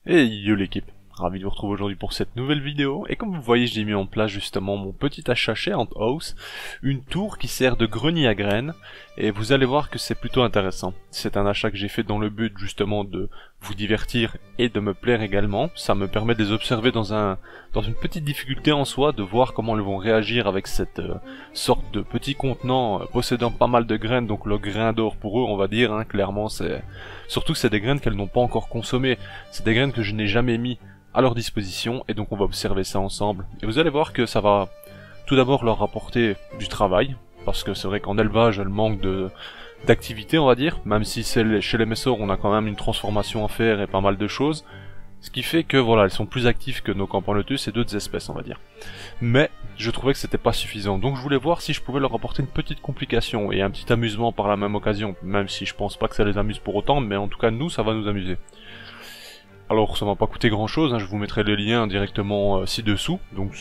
Et yo l'équipe, ravi de vous retrouver aujourd'hui pour cette nouvelle vidéo, et comme vous le voyez j'ai mis en place justement mon petit achat chez Ant House, une tour qui sert de grenier à graines, et vous allez voir que c'est plutôt intéressant. C'est un achat que j'ai fait dans le but justement de vous divertir et de me plaire également. Ça me permet de les observer dans une petite difficulté en soi, de voir comment elles vont réagir avec cette sorte de petit contenant possédant pas mal de graines, donc le grain d'or pour eux on va dire, hein, clairement c'est... Surtout que c'est des graines qu'elles n'ont pas encore consommées, c'est des graines que je n'ai jamais mis à leur disposition, et donc on va observer ça ensemble. Et vous allez voir que ça va tout d'abord leur apporter du travail, parce que c'est vrai qu'en élevage elles manquent d'activité on va dire, même si chez les messors on a quand même une transformation à faire et pas mal de choses, ce qui fait que voilà, elles sont plus actives que nos Campanotus et d'autres espèces on va dire. Mais je trouvais que c'était pas suffisant, donc je voulais voir si je pouvais leur apporter une petite complication et un petit amusement par la même occasion, même si je pense pas que ça les amuse pour autant, mais en tout cas nous ça va nous amuser. Alors ça m'a pas coûté grand chose, hein, je vous mettrai les liens directement ci-dessous, donc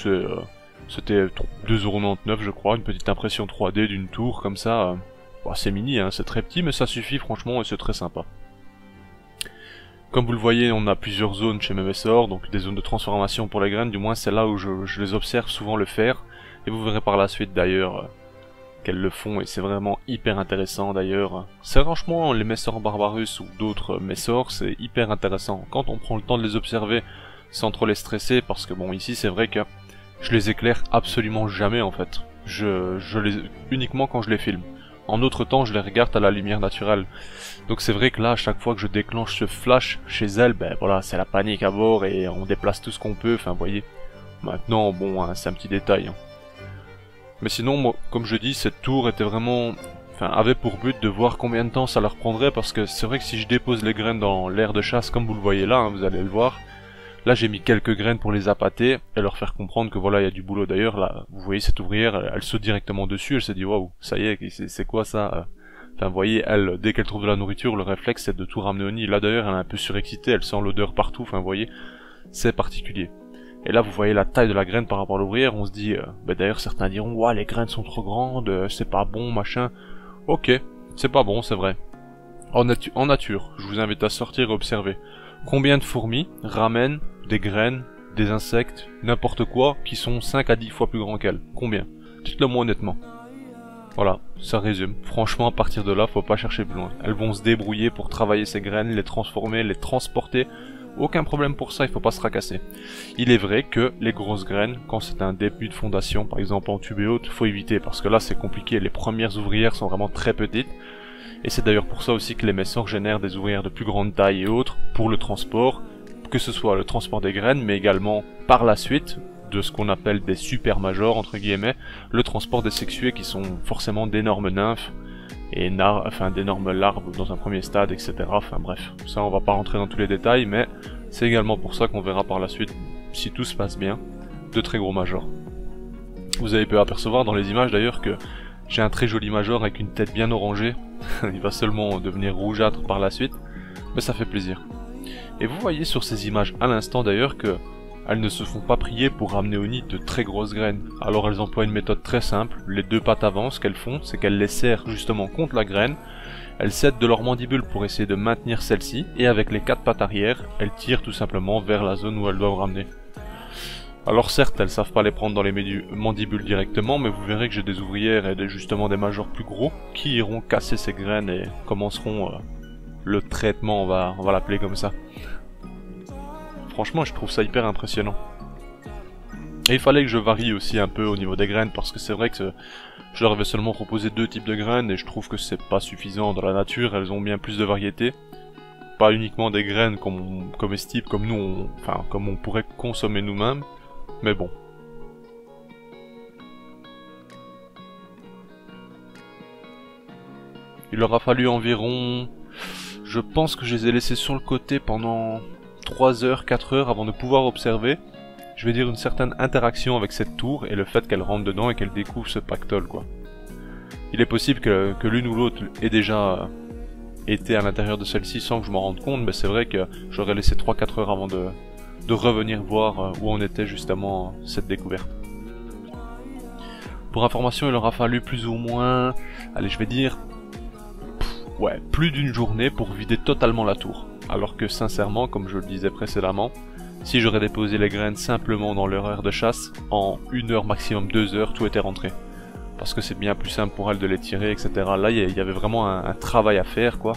c'était 2,99€ je crois, une petite impression 3D d'une tour comme ça, bah, c'est mini, hein, c'est très petit mais ça suffit franchement et c'est très sympa. Comme vous le voyez, on a plusieurs zones chez MMSOR, donc des zones de transformation pour les graines, du moins c'est là où je les observe souvent le faire, et vous verrez par la suite d'ailleurs qu'elles le font, et c'est vraiment hyper intéressant d'ailleurs. C'est franchement, les Messors Barbarus ou d'autres Messors, c'est hyper intéressant, quand on prend le temps de les observer sans trop les stresser, parce que bon ici c'est vrai que je les éclaire absolument jamais en fait, je les uniquement quand je les filme. En autre temps, je les regarde à la lumière naturelle. Donc c'est vrai que là, à chaque fois que je déclenche ce flash chez elles, ben voilà, c'est la panique à bord et on déplace tout ce qu'on peut, enfin vous voyez. Maintenant, bon, hein, c'est un petit détail. Hein. Mais sinon, moi, comme je dis, cette tour était vraiment... Enfin, avait pour but de voir combien de temps ça leur prendrait, parce que c'est vrai que si je dépose les graines dans l'aire de chasse, comme vous le voyez là, hein, vous allez le voir, là j'ai mis quelques graines pour les appâter et leur faire comprendre que voilà, il y a du boulot. D'ailleurs, là, vous voyez cette ouvrière, elle saute directement dessus, elle se dit waouh, ça y est, c'est quoi ça? Enfin, vous voyez, elle, dès qu'elle trouve de la nourriture, le réflexe c'est de tout ramener au nid. Là d'ailleurs, elle est un peu surexcitée, elle sent l'odeur partout, enfin vous voyez, c'est particulier. Et là, vous voyez la taille de la graine par rapport à l'ouvrière, on se dit, bah d'ailleurs certains diront, ouah, les graines sont trop grandes, c'est pas bon, machin. Ok, c'est pas bon, c'est vrai. En nature, je vous invite à sortir et observer. Combien de fourmis ramènent des graines, des insectes, n'importe quoi, qui sont 5 à 10 fois plus grands qu'elles? Combien? Dites-le moi honnêtement. Voilà, ça résume. Franchement, à partir de là, faut pas chercher plus loin. Elles vont se débrouiller pour travailler ces graines, les transformer, les transporter. Aucun problème pour ça, il faut pas se tracasser. Il est vrai que les grosses graines, quand c'est un début de fondation, par exemple en tube et haute, faut éviter, parce que là c'est compliqué, les premières ouvrières sont vraiment très petites. Et c'est d'ailleurs pour ça aussi que les messors génèrent des ouvrières de plus grande taille et autres pour le transport, que ce soit le transport des graines, mais également par la suite, de ce qu'on appelle des super majors, entre guillemets, le transport des sexués qui sont forcément d'énormes nymphes, et d'énormes larves dans un premier stade, etc. Enfin bref, ça on va pas rentrer dans tous les détails, mais c'est également pour ça qu'on verra par la suite, si tout se passe bien, de très gros majors. Vous avez pu apercevoir dans les images d'ailleurs que j'ai un très joli major avec une tête bien orangée, il va seulement devenir rougeâtre par la suite, mais ça fait plaisir. Et vous voyez sur ces images à l'instant d'ailleurs que elles ne se font pas prier pour ramener au nid de très grosses graines. Alors elles emploient une méthode très simple, les deux pattes avant, ce qu'elles font, c'est qu'elles les serrent justement contre la graine, elles cèdent de leur mandibule pour essayer de maintenir celle-ci, et avec les quatre pattes arrière, elles tirent tout simplement vers la zone où elles doivent ramener. Alors certes, elles savent pas les prendre dans les mandibules directement, mais vous verrez que j'ai des ouvrières et justement des majors plus gros qui iront casser ces graines et commenceront le traitement, on va l'appeler comme ça. Franchement, je trouve ça hyper impressionnant. Et il fallait que je varie aussi un peu au niveau des graines, parce que c'est vrai que je leur avais seulement proposé 2 types de graines, et je trouve que c'est pas suffisant. Dans la nature, elles ont bien plus de variété. Pas uniquement des graines comestibles, comme nous, comme on pourrait consommer nous-mêmes, mais bon. Il leur a fallu environ... Je pense que je les ai laissés sur le côté pendant 3 heures, 4 heures avant de pouvoir observer, je vais dire une certaine interaction avec cette tour et le fait qu'elle rentre dedans et qu'elle découvre ce pactole quoi. Il est possible que l'une ou l'autre ait déjà été à l'intérieur de celle-ci sans que je m'en rende compte, mais c'est vrai que j'aurais laissé 3-4 heures avant de revenir voir où en était justement cette découverte. Pour information, il leur a fallu plus ou moins, allez je vais dire, ouais, plus d'une journée pour vider totalement la tour. Alors que sincèrement, comme je le disais précédemment, si j'aurais déposé les graines simplement dans leur heure de chasse, en 1 heure maximum 2 heures, tout était rentré. Parce que c'est bien plus simple pour elles de les tirer, etc. Là, il y avait vraiment un travail à faire, quoi.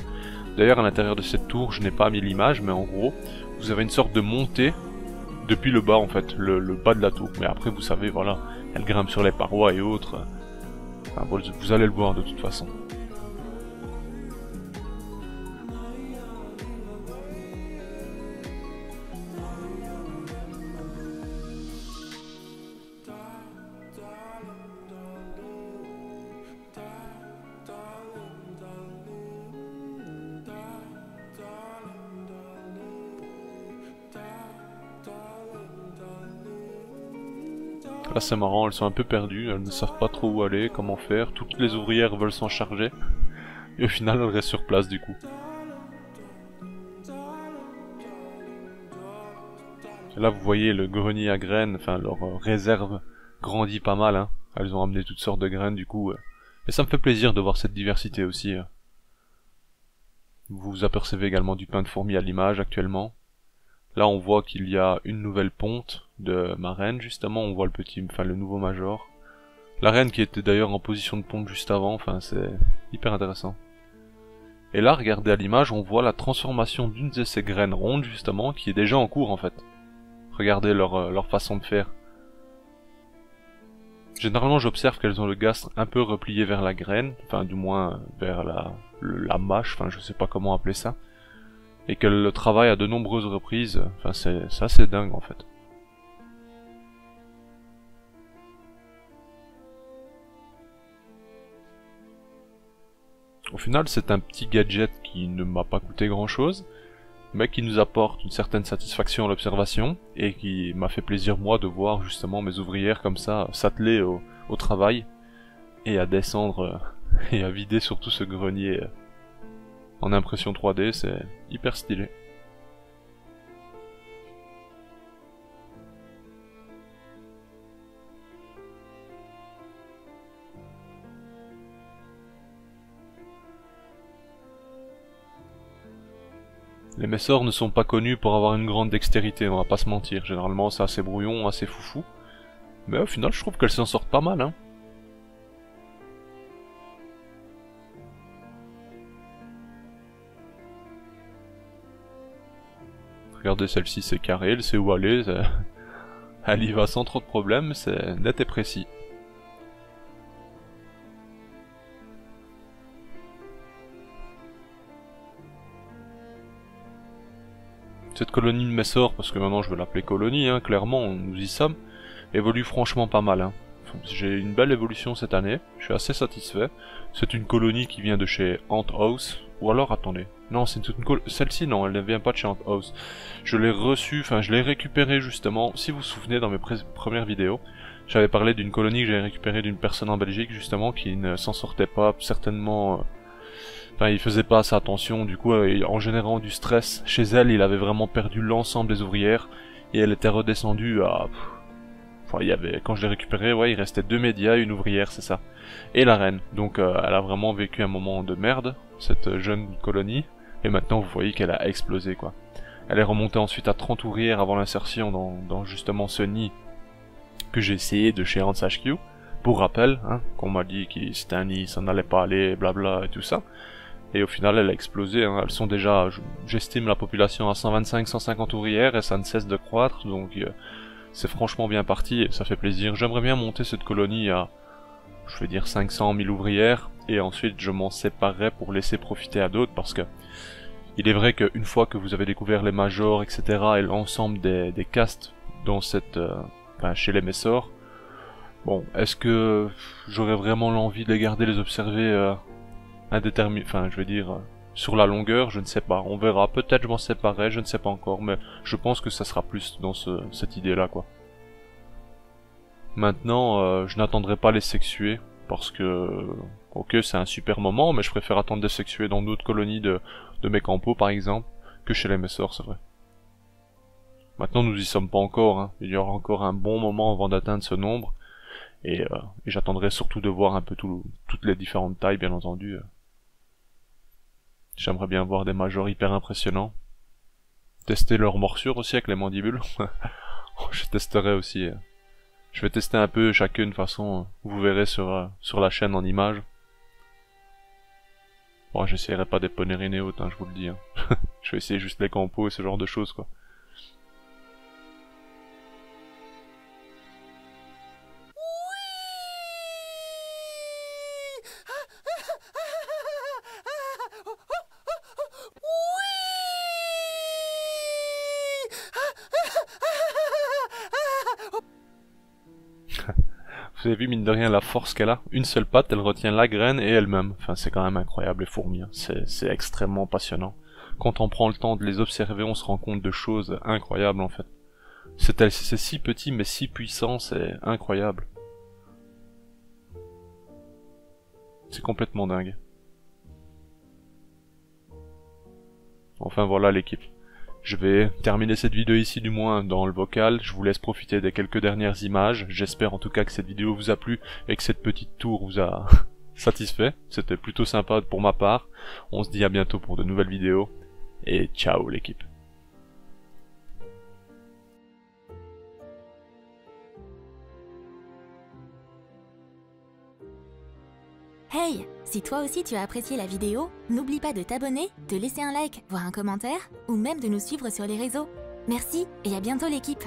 D'ailleurs, à l'intérieur de cette tour, je n'ai pas mis l'image, mais en gros, vous avez une sorte de montée depuis le bas, en fait, le bas de la tour. Mais après, vous savez, voilà, elle grimpe sur les parois et autres. Enfin, vous allez le voir de toute façon. Là c'est marrant, elles sont un peu perdues, elles ne savent pas trop où aller, comment faire, toutes les ouvrières veulent s'en charger, et au final elles restent sur place du coup. Et là vous voyez le grenier à graines, enfin leur réserve grandit pas mal, hein. Elles ont amené toutes sortes de graines du coup. Et ça me fait plaisir de voir cette diversité aussi. Vous apercevez également du pain de fourmi à l'image actuellement. Là on voit qu'il y a une nouvelle ponte de ma reine justement, on voit le nouveau major. La reine qui était d'ailleurs en position de ponte juste avant, enfin c'est hyper intéressant. Et là regardez à l'image, on voit la transformation d'une de ces graines rondes justement qui est déjà en cours en fait. Regardez leur façon de faire. Généralement j'observe qu'elles ont le gastre un peu replié vers la graine, enfin du moins vers la mâche, enfin je sais pas comment appeler ça. Et qu'elle le travaille à de nombreuses reprises, enfin c'est assez dingue en fait. Au final c'est un petit gadget qui ne m'a pas coûté grand chose, mais qui nous apporte une certaine satisfaction à l'observation, et qui m'a fait plaisir moi de voir justement mes ouvrières comme ça s'atteler au travail, et à descendre et à vider surtout ce grenier en impression 3D, c'est hyper stylé. Les Messors ne sont pas connus pour avoir une grande dextérité, on va pas se mentir, généralement c'est assez brouillon, assez foufou. Mais au final je trouve qu'elles s'en sortent pas mal, hein. Regardez, celle-ci c'est carré, elle sait où aller, elle y va sans trop de problèmes, c'est net et précis. Cette colonie de Messor, parce que maintenant je vais l'appeler colonie, hein, clairement, nous y sommes, évolue franchement pas mal. Hein. J'ai une belle évolution cette année, je suis assez satisfait. C'est une colonie qui vient de chez Ant House, ou alors attendez, non c'est une colonie, celle-ci non, elle ne vient pas de chez Ant House. Je l'ai reçue, enfin je l'ai récupérée justement, si vous vous souvenez dans mes premières vidéos, j'avais parlé d'une colonie que j'avais récupérée d'une personne en Belgique justement qui ne s'en sortait pas, certainement... Enfin, il faisait pas assez attention, du coup, en générant du stress chez elle, il avait vraiment perdu l'ensemble des ouvrières, et elle était redescendue à... Enfin, il y avait, quand je l'ai récupérée, ouais, il restait 2 médias, une ouvrière, c'est ça. Et la reine. Donc, elle a vraiment vécu un moment de merde, cette jeune colonie, et maintenant, vous voyez qu'elle a explosé, quoi. Elle est remontée ensuite à 30 ouvrières avant l'insertion dans justement ce nid que j'ai essayé de chez Ants HQ. Pour rappel, hein, qu'on m'a dit que c'était un nid, ça n'allait pas aller, blabla, et tout ça. Et au final, elle a explosé, hein. Elles sont déjà, j'estime la population à 125-150 ouvrières, et ça ne cesse de croître, donc c'est franchement bien parti, et ça fait plaisir. J'aimerais bien monter cette colonie à, je vais dire 500 000 ouvrières, et ensuite je m'en séparerai pour laisser profiter à d'autres, parce que il est vrai qu'une fois que vous avez découvert les majors, etc., et l'ensemble des castes dans cette, chez les Messors, bon, est-ce que j'aurais vraiment l'envie de les garder, les observer indéterminé, enfin je veux dire sur la longueur, je ne sais pas, on verra, peut-être je m'en séparerai, je ne sais pas encore, mais je pense que ça sera plus dans cette idée là quoi. Maintenant, je n'attendrai pas les sexuer, parce que, ok c'est un super moment, mais je préfère attendre de sexuer dans d'autres colonies de mes campos par exemple, que chez les Messors, c'est vrai. Maintenant nous y sommes pas encore, hein. Il y aura encore un bon moment avant d'atteindre ce nombre, et j'attendrai surtout de voir un peu toutes les différentes tailles bien entendu. J'aimerais bien voir des majors hyper impressionnants. Tester leurs morsures aussi avec les mandibules. Je testerai aussi. Je vais tester un peu chacune, de toute façon, vous verrez sur la chaîne en images. Bon, j'essaierai pas des poneries et autres, hein, je vous le dis. Hein. Je vais essayer juste les compos et ce genre de choses, quoi. Vous avez vu, mine de rien, la force qu'elle a. Une seule patte, elle retient la graine et elle-même. Enfin, c'est quand même incroyable, les fourmis. Hein. C'est extrêmement passionnant. Quand on prend le temps de les observer, on se rend compte de choses incroyables, en fait. C'est si petit, mais si puissant, c'est incroyable. C'est complètement dingue. Enfin, voilà l'équipe. Je vais terminer cette vidéo ici du moins dans le vocal, je vous laisse profiter des quelques dernières images, j'espère en tout cas que cette vidéo vous a plu et que cette petite tour vous a satisfait, c'était plutôt sympa pour ma part, on se dit à bientôt pour de nouvelles vidéos, et ciao l'équipe. Hey, si toi aussi tu as apprécié la vidéo, n'oublie pas de t'abonner, de laisser un like, voire un commentaire, ou même de nous suivre sur les réseaux. Merci et à bientôt l'équipe!